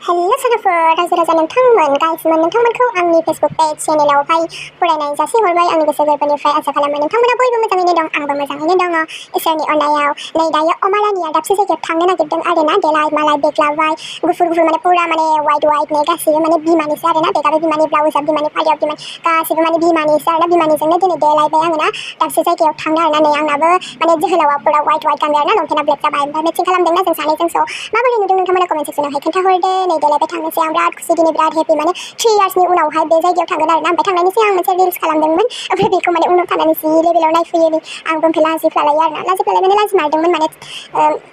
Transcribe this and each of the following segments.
hello सोनाफोर रायजो राजा नोंथांमोन गाइसमोन नोंथांमोनखौ आंनि फेसबुक पेज चेनेलावहाय फरायनाय जासिहरबाय आंनि गोसो गोरबोनिफ्राय आसा खालामो नोंथांमोना बयबो मोजाङैनो दं आंबो मोजाङैनो दङ इसोरनि अननायाव नै दायो अमारानिया दाबसे जायगायाव थांनो नागिरदों आरोना देलाय मालाय बेग लाबाय गुफुर गुफुर माने पुरा माने वाइट ने गासिबो माने बिमानिसो आरोना बेगाबो बिमानि ब्लाउसआ बिमानि फालियाव बिमानि गासिबो माने बिमानिसो आरोना बिमानिजोंनो दिनै देलायबाय आङो ना दाबसे जायगायाव थांनो आरोना नै आंनाबो माने जोहोलावा पुरा वाइट गानबाय आरोना लंपेन्टआ ब्लेक जाबाय ओमफ्राय मेचिं खालामदोंना जों सानैजों स' माबोरै नुदों नोंथांमोना कमेन्ट सेक्सनावहाय खोन्थाहरदो नै देलायबाय थांनोसै आं बिराद खुसि दिनै बिराद हेपि माने 3 इयार्सनि उनावहाय बे जायगायाव थांगोन आरोना ओमफ्राय थांनायनि सिगां आं मोनसे रिल्स खालामदोंमोन ओमफ्राय बेखौ माने उनाव थानानै जि लेभेलाव नायफैयो आंबो ओमफ्राय लाजिफ्लालायो आरोना लाजिफ्लालाय माने लाजि मारदोंमोन माने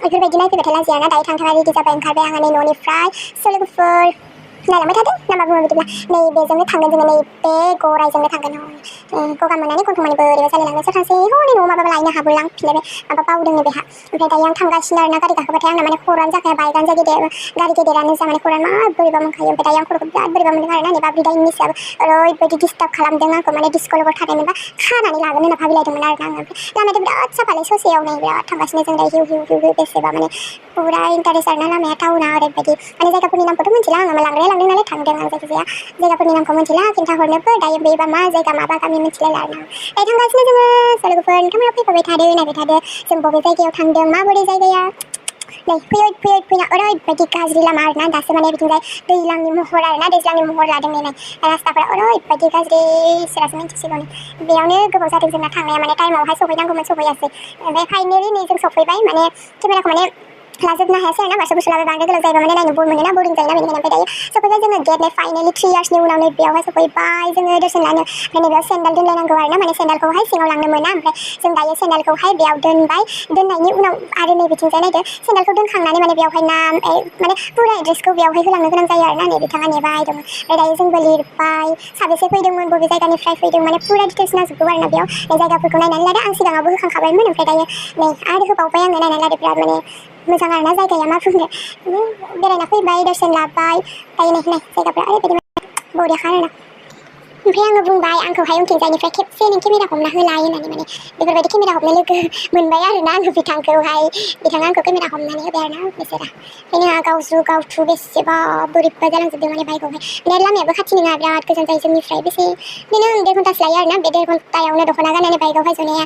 बेफोरबायदि नायफैबाथाय लाजियो आरोना दायो थांनो थाखाय रेडि जाबाय ओंखारबाय आङो नै न'निफ्राय लोगोफोर नायलांबाय थादो ना मा बुङो बिदिब्ला नै बेजोंनो थांगोन जोङो नै बे गरायजोंनो थांगोन गगा मोननानै गन्थं माने बोरैबा जालायलांनोसो थांसै हनै न'आव माबा लायनो हाबोलांफिनलायबाय माबा बावदोंनो बेहा ओमफ्राय दायो आं थांगासिनो आरोना गारि गाखोबाथाय आंना माने खर'आनो जाखाया बाइकआनो जा गेदेर गारि गेदेरानो जा माने खर'आनो मा बोरैबा मोनखायो ओमफ्राय दायो आं खर'खौ बिराद बोरैबा मोनदों आरोना नै बाब्रि दायो मिसाबो ओरैबायदि डिस्टार्ब खालामदों आंखौ माने डिस्क'लकआव थानायमोनबा खानानै लागोन होनना भाबिलायदोंमोन आरोना आङो ओमफ्राय लामायाथ' बिराद साफालै ससेयाव नै बिराद थांगासिनो जों दायो हिउ हिउ बेसेबा माने पुरा इन्टारेस्ट आरोना लामाया टाउना ओरैबायदि माने जायगाफोरनि नामखौथ' मिथिला आङो लांग्राया लांदों नालाय थांदों आं जायखिजाया जायगाफोरनि नामखौ मिथिला खिन्थाहरनोबो दायो बेबा मा जायगा माबा गामि मिथिलायला आरोना दायो थांगासिनो जोङो लोगोफोर नोंथांमोना फैफाबाय थादो नायबाय थादो जों बबे जायगायाव थांदों माबोरै जायगाया नै फैना ओरैबायदि गाज्रि लामा आरोना दासो माने बिथिंजाय दैज्लांनि महर आरोना दैज्लांनि महर लादों नै रास्ताफोरा ओरैबायदि गाज्रि इसोरासो मिन्थिसिगौ बेयावनो गोबाव जादों जोंना थांनाया माने टाइमावहाय सफैनांगौमोन सफैयासै ओमफ्राय फाइनेलि नै जों सफैबाय माने केमेराखौ माने लाजोबनो हायासै आरोना बारस' बुरस लाबाय बांद्राय गोलाव जायोबा माने नायनो बर मोनोना बोरिं जायोना बेनिखायनो ओमफ्राय दायो सफैबाय जोङो गेटनि फाइनेलि 3 इयार्सनि उनाव नै बेयावहाय सफैबाय जोङो दर्शन लानो ओमफ्राय नैबेयाव सेन्देल दोनलायनांगौ आरोना माने सेन्देलखौहाय सिङाव लांनो मोना ओमफ्राय जों दायो सेन्देलखौहाय बेयाव दोनबाय दोननायनि उनाव आरो नै बिथिंजाय नायदो सेन्देलखौ दोनखांनानै माने बेयावहाय नाम माने पुरा एड्रेसखौ बेयावहाय होलांनो गोनां जायो आरोना नै बिथाङा नेबाय दङ ओमफ्राय दायो जोंबो लिरबाय साबेसे फैदोंमोन बबे जायगानिफ्राय फैदों माने पुरा डिटेल्स नांजोबगौ आरोना बेयाव जायगाफोरखौ नायनानै लादो आं सिगाङावबो होखांखाबायमोन ओमफ्राय दायो नै आरो होबावबाय आङो नायनानै लादो बिराद माने मोजां आरोना जायगाया मा बुंनो बेरायना फैबाय दर्शन लाबाय दायो नै जायगाफ्रा ओरैबायदि बरियाखा आरोना ओमफ्राय आङो बुंबाय आंखौहाय उनथिंजायनिफ्राय खेबसे नों केमेरा हमना होलाय होननानै माने बेफोरबायदि केमेरा हमनो लोगो मोनबाय आरोना आङो बिथांखौहाय बिथाङा आंखौ केमेरा हमनानै होबाय आरोना बिसोरा ओमफ्राय नोंहा गावजु गावथु बेसेबा बोरैबा जालांजोबदों माने बाइकआवहाय माने लामायाबो खाथि नङा बिराद गोजान जायो जोंनिफ्राय बेसे बिदिनो 1.5 घन्टासो लायो आरोना बे 1.5 घन्टायावनो दख'ना गाननानै बाइकआवहाय जनाया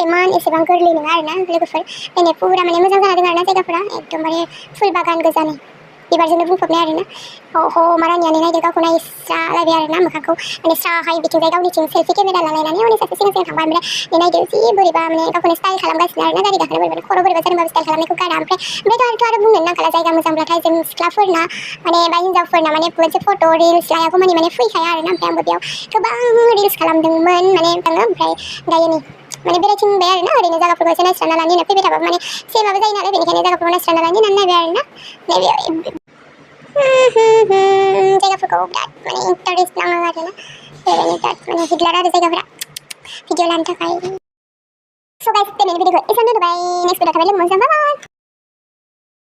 इमान एसेबां गोरलै नङा आरोना लोगोफोर दिनै पुरा माने मोजां जादों आरोना जायगाफोरा एकदमबारे फुल बागान गोजानि बिबारजोंनो बुंफबनाय आरोना मारानियानो नायदो गावखौ नायस्रालायबाय आरोना मोखांखौ माने स्राहाय बिथिंजाय गावनिथिं सेल्फि केमेरा लालायनानै हनै सासे सिगां थांबाय ओमफ्राय नायदो जि बोरैबा माने गावखौनो स्टाइल खालामगासिनो आरोना गारि गाखोनो बोरैबा खर' बोरैबा जादोंबाबो स्टाइल खालामनायखौ गारा ओमफ्राय आरो बुंनो नांखाला जायगा मोजांब्लाथाय जों सिख्लाफोरना माने बा हिन्जावफोरना माने मोनसे फट' रिल्स लायागौ माने फैखाया आरोना ओमफ्राय आंबो बेयाव गोबां रिल्स खालामदोंमोन माने आङो ओमफ्राय दायो नै माने बेरायथिंबाय आरोना ओरैनो जायगाफोरखौ एसे नायस्राना लानि होनना फैबाय थाबाबो माने सेमाबो जायो नालाय बेनिखायनो जायगाफोरखौ नायस्राना लानि होननानै नायबाय आरोना नैबे जायगाफोरखौ बिराद माने इन्टारेस्ट नाङो आरोना बेरायनो बिराद माने हिटलार आरो जायगाफोरा भिडिअ लानो थाखाय स' गाइस दिनैनि भिडिअखौ एसेयावनो दोनबाय नेक्स्ट भिडिअ थाबाय लोगो मोनसै बाय